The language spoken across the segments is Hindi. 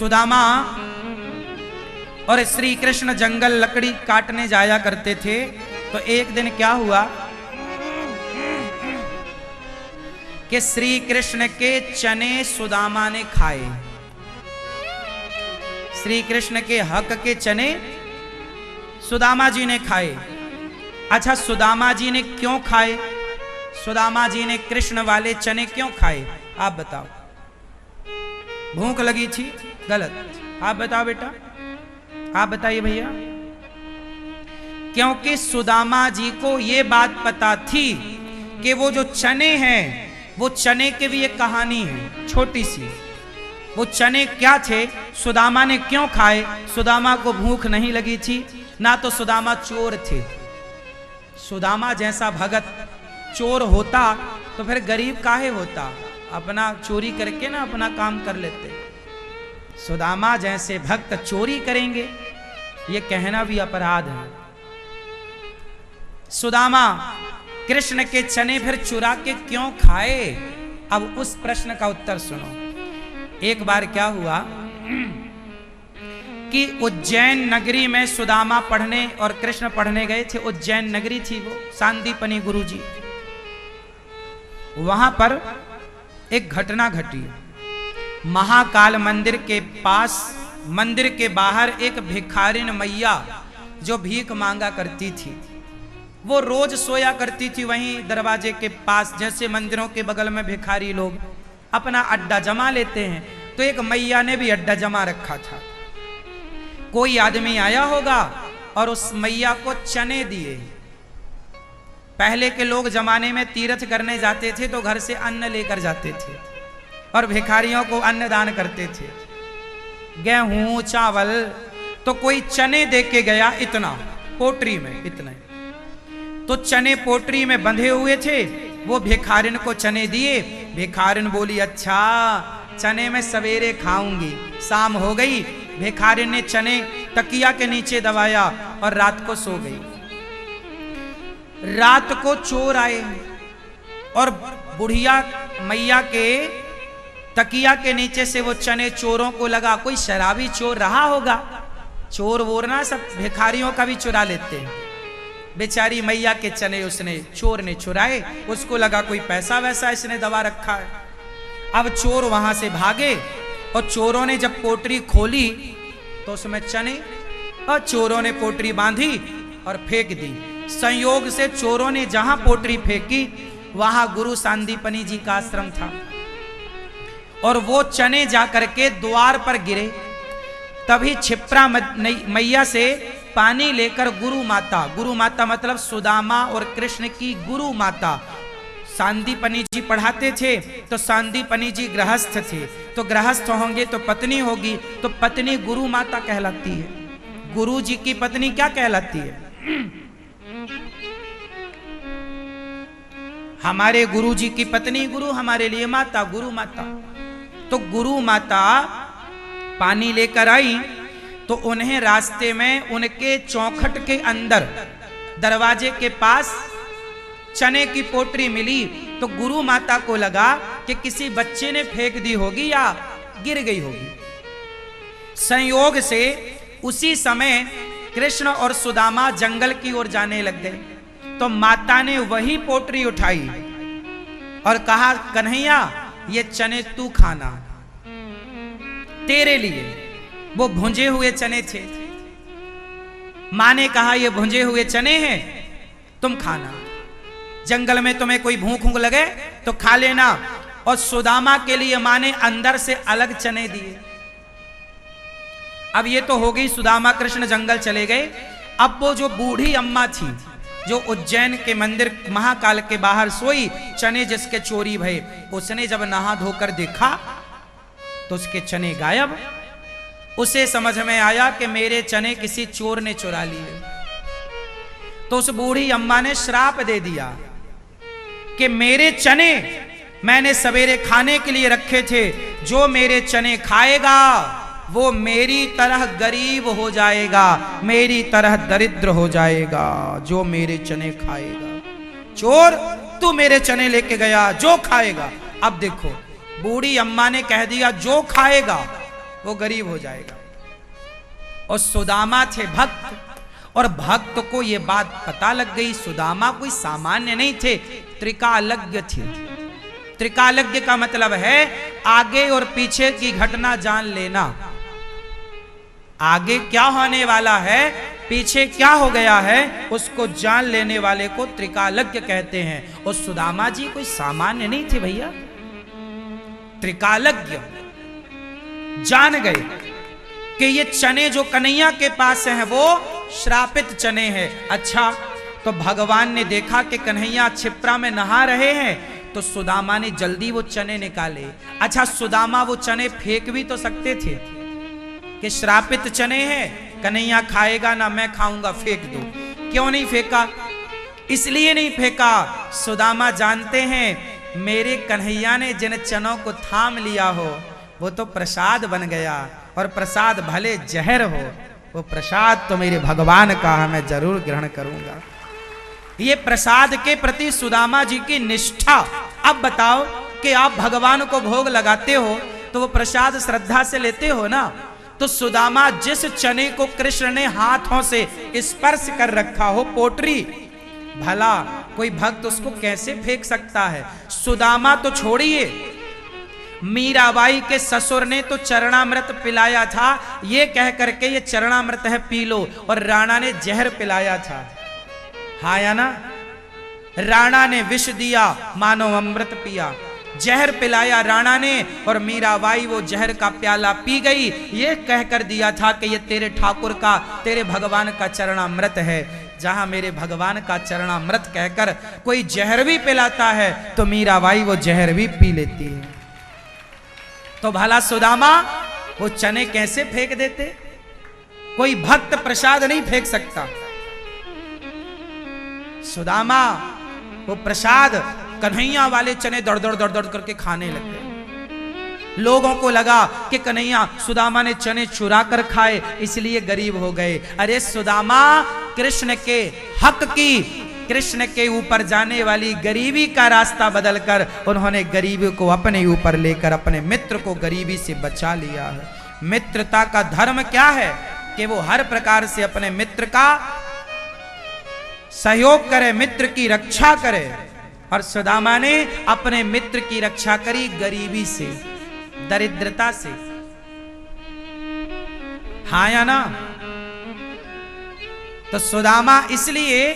सुदामा और श्री कृष्ण जंगल लकड़ी काटने जाया करते थे। तो एक दिन क्या हुआ कि श्री कृष्ण के चने सुदामा ने खाए। श्री कृष्ण के हक के चने सुदामा जी ने खाए। अच्छा, सुदामा जी ने क्यों खाए? सुदामा जी ने कृष्ण वाले चने क्यों खाए? आप बताओ। भूख लगी थी? गलत। आप बताओ बेटा, आप बताइए भैया। क्योंकि सुदामा जी को यह बात पता थी कि वो जो चने हैं, वो चने की भी एक कहानी है छोटी सी। वो चने क्या थे, सुदामा ने क्यों खाए? सुदामा को भूख नहीं लगी थी, ना तो सुदामा चोर थे। सुदामा जैसा भगत चोर होता तो फिर गरीब काहे होता? अपना चोरी करके ना अपना काम कर लेते। सुदामा जैसे भक्त चोरी करेंगे, ये कहना भी अपराध है। सुदामा कृष्ण के चने फिर चुरा के क्यों खाए? अब उस प्रश्न का उत्तर सुनो। एक बार क्या हुआ कि उज्जैन नगरी में सुदामा पढ़ने और कृष्ण पढ़ने गए थे। उज्जैन नगरी थी वो, सांदीपनी गुरुजी। वहां पर एक घटना घटी। महाकाल मंदिर के पास, मंदिर के बाहर एक भिखारिन मैया जो भीख मांगा करती थी, वो रोज सोया करती थी वहीं दरवाजे के पास। जैसे मंदिरों के बगल में भिखारी लोग अपना अड्डा जमा लेते हैं, तो एक मैया ने भी अड्डा जमा रखा था। कोई आदमी आया होगा और उस मैया को चने दिए। पहले के लोग जमाने में तीर्थ करने जाते थे तो घर से अन्न लेकर जाते थे और भिखारियों को अन्न दान करते थे, गेहूं चावल। तो कोई चने दे के गया, इतना पोटरी में, इतने। तो चने पोटरी में बंधे हुए थे, वो भिखारिन को चने दिए। भिखारिन बोली अच्छा चने में सवेरे खाऊंगी। शाम हो गई, भिखारिन ने चने तकिया के नीचे दबाया और रात को सो गई। रात को चोर आए और बुढ़िया मैया के तकिया के नीचे से वो चने चोरों को लगा कोई शराबी चोर रहा होगा। चोर वोर ना सब भिखारियों का भी चुरा लेते हैं। बेचारी मैया के चने उसने, चोर ने चुराए। उसको लगा कोई पैसा वैसा इसने दबा रखा है। अब चोर वहां से भागे और चोरों ने जब पोटरी खोली तो उसमें चने, और चोरों ने पोटरी बांधी और फेंक दी। संयोग से चोरों ने जहां पोटरी फेंकी वहां गुरु सांदीपनी जी का आश्रम था और वो चने जाकर के द्वार पर गिरे। तभी क्षिप्रा मैया से पानी लेकर गुरु माता मतलब सुदामा और कृष्ण की गुरु माता, सांदीपनी जी पढ़ाते थे तो सांदीपनी जी गृहस्थ थे, तो गृहस्थ होंगे तो पत्नी होगी, तो पत्नी गुरु माता कहलाती है। गुरु जी की पत्नी क्या कहलाती है? हमारे गुरु जी की पत्नी गुरु, हमारे लिए माता, गुरु माता। तो गुरु माता पानी लेकर आई तो उन्हें रास्ते में उनके चौखट के अंदर दरवाजे के पास चने की पोटरी मिली। तो गुरु माता को लगा कि किसी बच्चे ने फेंक दी होगी या गिर गई होगी। संयोग से उसी समय कृष्ण और सुदामा जंगल की ओर जाने लग गए। तो माता ने वही पोटरी उठाई और कहा कन्हैया ये चने तू खाना, तेरे लिए। वो भुंजे हुए चने थे। मां ने कहा ये भुंजे हुए चने हैं, तुम खाना। जंगल में तुम्हें कोई भूख लगे तो खा लेना। और सुदामा के लिए मां ने अंदर से अलग चने दिए। अब ये तो हो गई, सुदामा कृष्ण जंगल चले गए। अब वो जो बूढ़ी अम्मा थी जो उज्जैन के मंदिर महाकाल के बाहर सोई, चने जिसके चोरी भये, उसने जब नहा धोकर देखा तो उसके चने गायब। उसे समझ में आया कि मेरे चने किसी चोर ने चुरा लिए। तो उस बूढ़ी अम्मा ने श्राप दे दिया कि मेरे चने मैंने सवेरे खाने के लिए रखे थे, जो मेरे चने खाएगा वो मेरी तरह गरीब हो जाएगा, मेरी तरह दरिद्र हो जाएगा, जो मेरे चने खाएगा। चोर तू मेरे चने लेके गया, जो खाएगा। अब देखो बूढ़ी अम्मा ने कह दिया जो खाएगा, वो गरीब हो जाएगा। और सुदामा थे भक्त, और भक्त को ये बात पता लग गई। सुदामा कोई सामान्य नहीं थे, त्रिकालज्ञ थे। त्रिकालज्ञ का मतलब है आगे और पीछे की घटना जान लेना। आगे क्या होने वाला है, पीछे क्या हो गया है, उसको जान लेने वाले को त्रिकालज्ञ कहते हैं। और सुदामा जी कोई सामान्य नहीं थे भैया, त्रिकालज्ञ। जान गए कि ये चने जो कन्हैया के पास हैं वो श्रापित चने हैं। अच्छा, तो भगवान ने देखा कि कन्हैया छिप्रा में नहा रहे हैं, तो सुदामा ने जल्दी वो चने निकाले। अच्छा, सुदामा वो चने फेंक भी तो सकते थे कि श्रापित चने हैं, कन्हैया खाएगा ना, मैं खाऊंगा, फेंक दो। क्यों नहीं फेंका? इसलिए नहीं फेंका, सुदामा जानते हैं मेरे कन्हैया ने जिन चनों को थाम लिया हो वो तो प्रसाद बन गया, और प्रसाद भले जहर हो, वो प्रसाद तो मेरे भगवान का है, मैं जरूर ग्रहण करूंगा। ये प्रसाद के प्रति सुदामा जी की निष्ठा। अब बताओ कि आप भगवान को भोग लगाते हो तो वो प्रसाद श्रद्धा से लेते हो ना। तो सुदामा जिस चने को कृष्ण ने हाथों से स्पर्श कर रखा हो, पोटरी, भला कोई भक्त उसको कैसे फेंक सकता है? सुदामा तो छोड़िए, मीराबाई के ससुर ने तो चरणामृत पिलाया था, ये कह करके ये चरणामृत है पी लो, और राणा ने जहर पिलाया था। हाँ या ना? राणा ने विष दिया, मानो अमृत पिया। जहर पिलाया राणा ने, और मीराबाई वो जहर का प्याला पी गई। ये कहकर दिया था कि ये तेरे ठाकुर का, तेरे भगवान का चरणामृत है। जहां मेरे भगवान का चरणामृत कहकर कोई जहर भी पिलाता है तो मीराबाई वो जहर भी पी लेती है। तो भला सुदामा वो चने कैसे फेंक देते? कोई भक्त प्रसाद नहीं फेंक सकता। सुदामा वो प्रसाद, कन्हैया वाले चने दौड़ दौड़ दौड़ दौड़ करके खाने लगे। लोगों को लगा कि कन्हैया, सुदामा ने चने चुरा कर खाए इसलिए गरीब हो गए। अरे सुदामा कृष्ण के हक की, कृष्ण के ऊपर जाने वाली गरीबी का रास्ता बदलकर उन्होंने गरीबी को अपने ऊपर लेकर अपने मित्र को गरीबी से बचा लिया है। मित्रता का धर्म क्या है कि वो हर प्रकार से अपने मित्र का सहयोग करे, मित्र की रक्षा करे। और सुदामा ने अपने मित्र की रक्षा करी गरीबी से, दरिद्रता से। हाँ या ना? तो सुदामा, इसलिए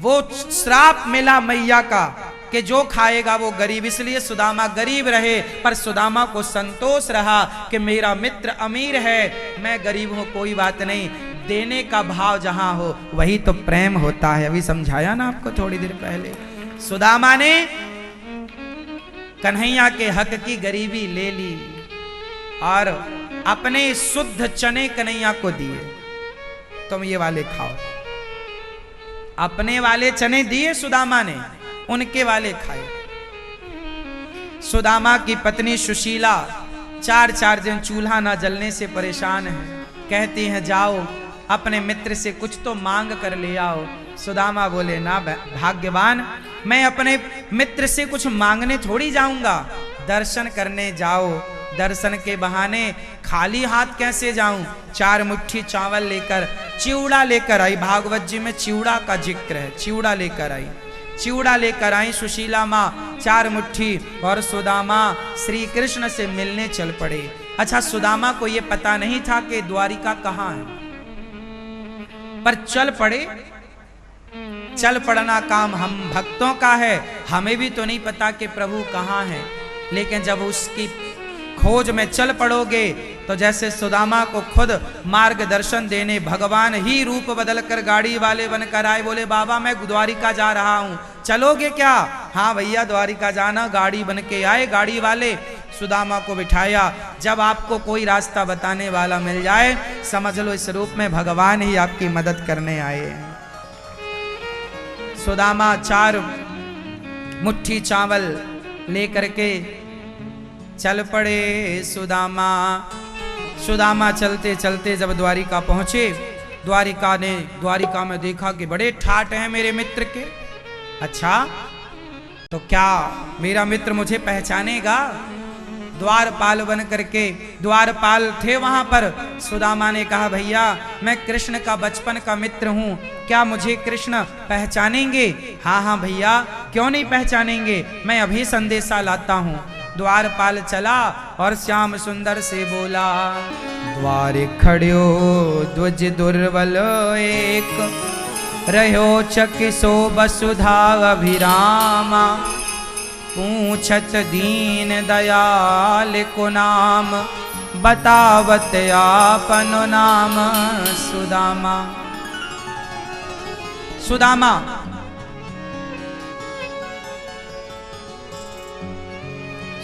वो श्राप मिला मैया का कि जो खाएगा वो गरीब, इसलिए सुदामा गरीब रहे। पर सुदामा को संतोष रहा कि मेरा मित्र अमीर है, मैं गरीब हूं, कोई बात नहीं। देने का भाव जहां हो वही तो प्रेम होता है। अभी समझाया ना आपको थोड़ी देर पहले। सुदामा ने कन्हैया के हक की गरीबी ले ली और अपने शुद्ध चने कन्हैया को दिए, तुम ये वाले खाओ। अपने वाले चने दिए सुदामा ने, उनके वाले खाए। सुदामा की पत्नी सुशीला 4 दिन चूल्हा ना जलने से परेशान है। कहती हैं जाओ अपने मित्र से कुछ तो मांग कर ले आओ। सुदामा बोले ना भाग्यवान, मैं अपने मित्र से कुछ मांगने थोड़ी जाऊंगा, दर्शन करने जाओ। दर्शन के बहाने खाली हाथ कैसे जाऊं? 4 मुट्ठी चावल लेकर, चिवड़ा लेकर आई। भागवत जी में चिवड़ा का जिक्र है, चिवड़ा लेकर आई। चिवड़ा लेकर आई सुशीला माँ 4 मुट्ठी, और सुदामा श्री कृष्ण से मिलने चल पड़े। अच्छा, सुदामा को यह पता नहीं था कि द्वारिका कहाँ है, पर चल पड़े। चल पड़ना काम हम भक्तों का है, हमें भी तो नहीं पता कि प्रभु कहाँ है। लेकिन जब उसकी खोज में चल पड़ोगे तो जैसे सुदामा को खुद मार्गदर्शन देने भगवान ही रूप बदलकर गाड़ी वाले बनकर आए। बोले बाबा मैं द्वारिका जा रहा हूँ, चलोगे क्या? हाँ भैया द्वारिका जाना। गाड़ी बन के आए गाड़ी वाले, सुदामा को बिठाया। जब आपको कोई रास्ता बताने वाला मिल जाए समझ लो इस रूप में भगवान ही आपकी मदद करने आए हैं। सुदामा 4 मुट्ठी चावल लेकर के चल पड़े। सुदामा चलते चलते जब द्वारिका पहुंचे, द्वारिका में देखा कि बड़े ठाट हैं मेरे मित्र के। अच्छा, तो क्या मेरा मित्र मुझे पहचानेगा? द्वारपाल बन करके, द्वारपाल थे वहां पर। सुदामा ने कहा भैया मैं कृष्ण का बचपन का मित्र हूं, क्या मुझे कृष्ण पहचानेंगे? हाँ हाँ भैया क्यों नहीं पहचानेंगे, मैं अभी संदेशा लाता हूं। द्वारपाल चला और श्याम सुंदर से बोला, द्वार खड़्यो द्वज दुर्बल एक, रहो चकिसो वसुधा अभिरामा, पूछत दीन दयाल को नाम, बतावत आपन नाम सुदामा। सुदामा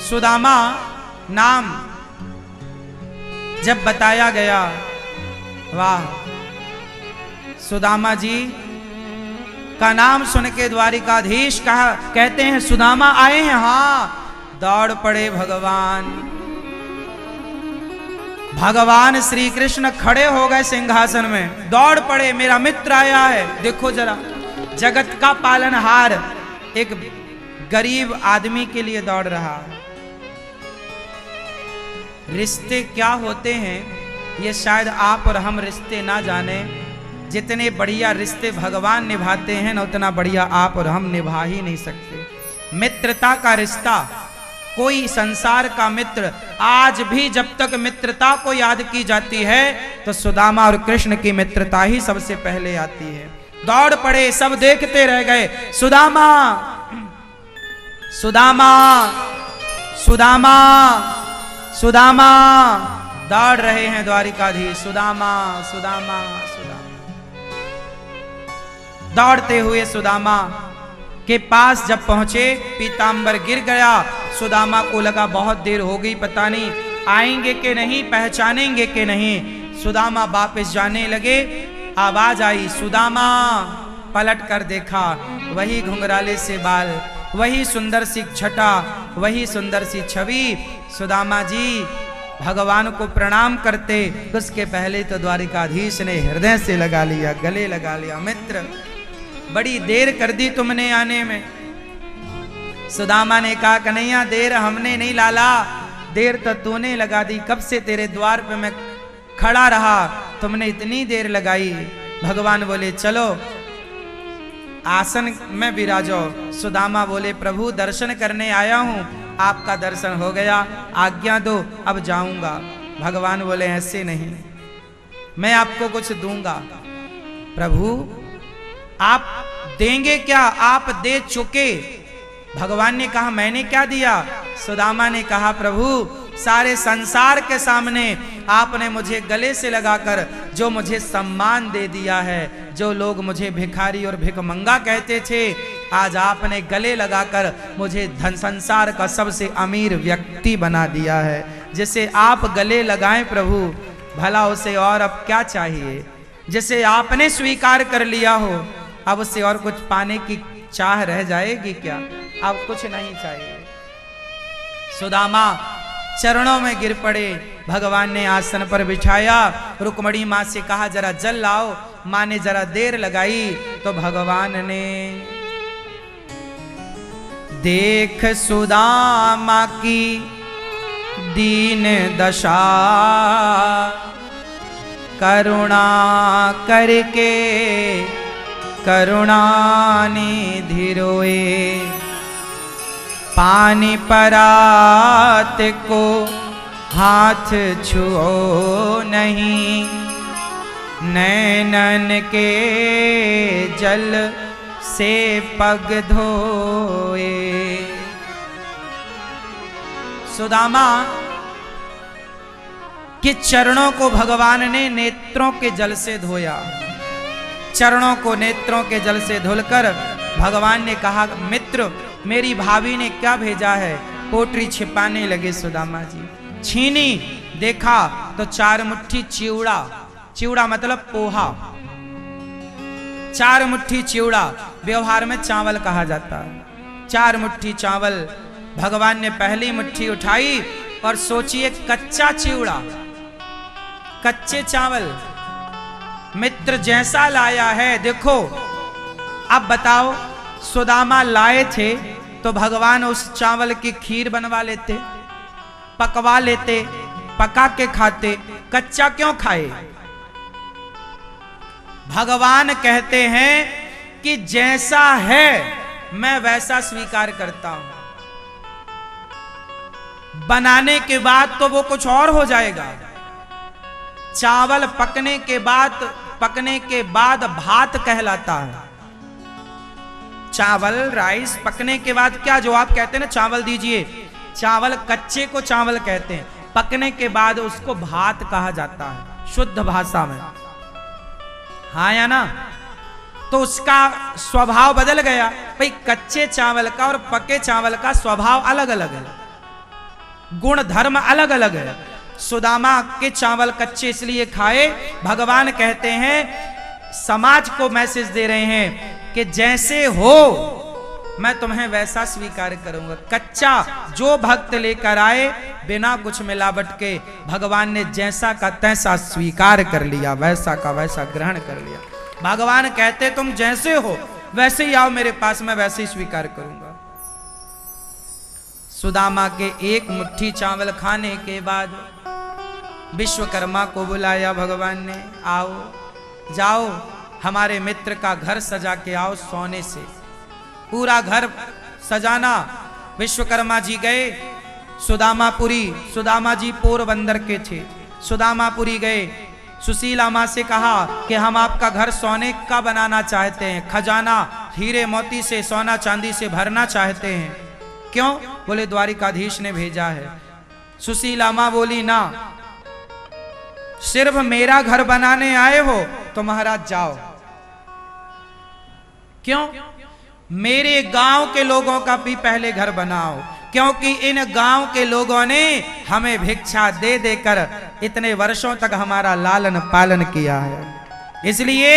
सुदामा नाम जब बताया गया, वाह, सुदामा जी का नाम सुन के द्वारिकाधीश कहते हैं सुदामा आए हैं। हाँ, दौड़ पड़े भगवान श्री कृष्ण खड़े हो गए सिंहासन में, दौड़ पड़े, मेरा मित्र आया है। देखो जरा, जगत का पालनहार एक गरीब आदमी के लिए दौड़ रहा है। रिश्ते क्या होते हैं ये शायद आप और हम रिश्ते ना जाने। जितने बढ़िया रिश्ते भगवान निभाते हैं ना, उतना बढ़िया आप और हम निभा ही नहीं सकते। मित्रता का रिश्ता, कोई संसार का मित्र, आज भी जब तक मित्रता को याद की जाती है तो सुदामा और कृष्ण की मित्रता ही सबसे पहले आती है। दौड़ पड़े, सब देखते रह गए, सुदामा सुदामा सुदामा सुदामा, दौड़ रहे हैं द्वारिकाधीश, सुदामा सुदामा सुदामा। दौड़ते हुए सुदामा के पास जब पहुंचे, पीतांबर गिर गया। सुदामा को लगा बहुत देर हो गई, पता नहीं आएंगे कि नहीं, पहचानेंगे कि नहीं। सुदामा वापस जाने लगे, आवाज आई सुदामा। पलट कर देखा, वही घुंघराले से बाल, वही सुंदर सी छटा, वही सुंदर सी छवि। सुदामा जी भगवान को प्रणाम करते, उसके पहले तो द्वारिकाधीश ने हृदय से लगा लिया, गले लगा लिया, मित्र बड़ी देर कर दी तुमने आने में। सुदामा ने कहा कन्हैया देर हमने नहीं लाला, देर तो तूने लगा दी, कब से तेरे द्वार पे मैं खड़ा रहा, तुमने इतनी देर लगाई। भगवान बोले चलो आसन में विराजो। सुदामा बोले प्रभु दर्शन करने आया हूं, आपका दर्शन हो गया, आज्ञा दो अब जाऊंगा। भगवान बोले ऐसे नहीं, मैं आपको कुछ दूंगा। प्रभु आप देंगे क्या? आप दे चुके। भगवान ने कहा मैंने क्या दिया? सुदामा ने कहा प्रभु सारे संसार के सामने आपने मुझे गले से लगाकर जो मुझे सम्मान दे दिया है, जो लोग मुझे भिखारी और भिखमंगा कहते थे, आज आपने गले लगाकर मुझे धन संसार का सबसे अमीर व्यक्ति बना दिया है। जिसे आप गले लगाएं प्रभु, भला उसे और अब क्या चाहिए? जिसे आपने स्वीकार कर लिया हो, अब उससे और कुछ पाने की चाह रह जाएगी क्या? अब कुछ नहीं चाहिए। सुदामा चरणों में गिर पड़े, भगवान ने आसन पर बिछाया। रुक्मणी माँ से कहा जरा जल लाओ, माँ ने जरा देर लगाई तो भगवान ने देख सुदामा की दीन दशा, करुणा करके करुणा निधि रोए, पानी परात को हाथ छुओ नहीं, नैनन के जल से पग धोए। सुदामा के चरणों को भगवान ने नेत्रों के जल से धोया। चरणों को नेत्रों के जल से धुलकर भगवान ने कहा मित्र मेरी भाभी ने क्या भेजा है? पोटरी छिपाने लगे सुदामा जी। छीनी, देखा तो 4 मुट्ठी चिवड़ा, चिवड़ा मतलब पोहा, 4 मुट्ठी चिवड़ा, व्यवहार में चावल कहा जाता है। 4 मुट्ठी चावल। भगवान ने पहली मुट्ठी उठाई और सोचिए कच्चा चिवड़ा, कच्चे चावल मित्र जैसा लाया है। देखो अब बताओ, सुदामा लाए थे तो भगवान उस चावल की खीर बनवा लेते, पकवा लेते, पका के खाते, कच्चा क्यों खाए? भगवान कहते हैं कि जैसा है मैं वैसा स्वीकार करता हूं, बनाने के बाद तो वो कुछ और हो जाएगा। चावल पकने के बाद भात कहलाता है। चावल राइस पकने के बाद क्या, जो आप कहते हैं ना चावल दीजिए, चावल कच्चे को चावल कहते हैं, पकने के बाद उसको भात कहा जाता है शुद्ध भाषा में, हाँ या ना? तो उसका स्वभाव बदल गया। भाई कच्चे चावल का और पके चावल का स्वभाव अलग अलग है, गुण धर्म अलग अलग है। सुदामा के चावल कच्चे इसलिए खाए, भगवान कहते हैं समाज को मैसेज दे रहे हैं कि जैसे हो मैं तुम्हें वैसा स्वीकार करूंगा। कच्चा जो भक्त लेकर आए बिना कुछ मिलावट के, भगवान ने जैसा का तैसा स्वीकार कर लिया, वैसा का वैसा ग्रहण कर लिया। भगवान कहते तुम जैसे हो वैसे ही आओ मेरे पास, मैं वैसे ही स्वीकार करूंगा। सुदामा के एक मुट्ठी चावल खाने के बाद विश्वकर्मा को बुलाया भगवान ने, आओ जाओ हमारे मित्र का घर सजा के आओ सोने से, पूरा घर सजाना। विश्वकर्मा जी गए सुदामापुरी, सुदामा जी पोरबंदर के थे, सुदामापुरी गए, सुशीला माँ से कहा कि हम आपका घर सोने का बनाना चाहते हैं, खजाना हीरे मोती से सोना चांदी से भरना चाहते हैं। क्यों? बोले द्वारिकाधीश ने भेजा है। सुशीला माँ बोली ना, सिर्फ मेरा घर बनाने आए हो तो महाराज जाओ। क्यों? मेरे गांव के लोगों का भी पहले घर बनाओ, क्योंकि इन गांव के लोगों ने हमें भिक्षा दे देकर इतने वर्षों तक हमारा लालन पालन किया है। इसलिए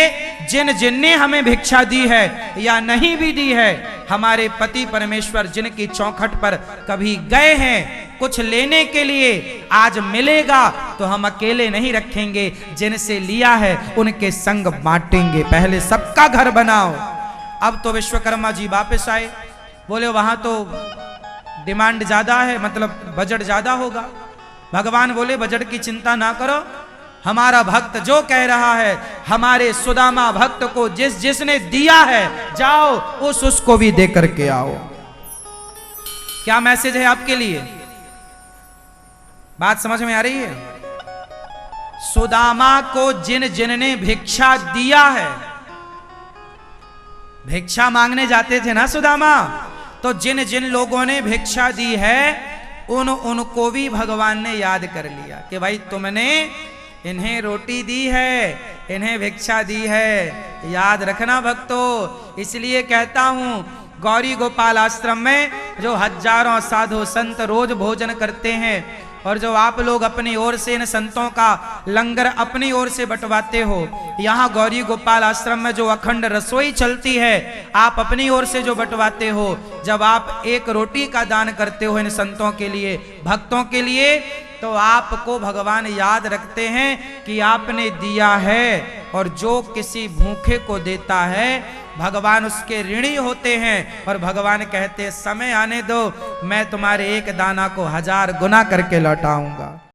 जिन जिनने हमें भिक्षा दी है या नहीं भी दी है, हमारे पति परमेश्वर जिनकी चौखट पर कभी गए हैं कुछ लेने के लिए, आज मिलेगा तो हम अकेले नहीं रखेंगे, जिनसे लिया है उनके संग बांटेंगे। पहले सबका घर बनाओ। अब तो विश्वकर्मा जी वापस आए, बोले वहां तो डिमांड ज्यादा है, मतलब बजट ज्यादा होगा। भगवान बोले बजट की चिंता ना करो, हमारा भक्त जो कह रहा है, हमारे सुदामा भक्त को जिसने दिया है, जाओ उसको भी दे करके आओ। क्या मैसेज है आपके लिए? बात समझ में आ रही है? सुदामा को जिनने भिक्षा दिया है, भिक्षा मांगने जाते थे ना सुदामा, तो जिन लोगों ने भिक्षा दी है उनको भी भगवान ने याद कर लिया कि भाई तुमने इन्हें रोटी दी है, इन्हें भिक्षा दी है, याद रखना भक्तों। इसलिए कहता हूं गौरी गोपाल आश्रम में जो हजारों साधु संत रोज भोजन करते हैं, और जो आप लोग अपनी ओर से इन संतों का लंगर अपनी ओर से बंटवाते हो, यहाँ गौरी गोपाल आश्रम में जो अखंड रसोई चलती है, आप अपनी ओर से जो बंटवाते हो, जब आप एक रोटी का दान करते हो इन संतों के लिए, भक्तों के लिए, तो आपको भगवान याद रखते हैं कि आपने दिया है। और जो किसी भूखे को देता है भगवान उसके ऋणी होते हैं, और भगवान कहते समय आने दो, मैं तुम्हारे एक दाना को 1000 गुना करके लौटाऊंगा।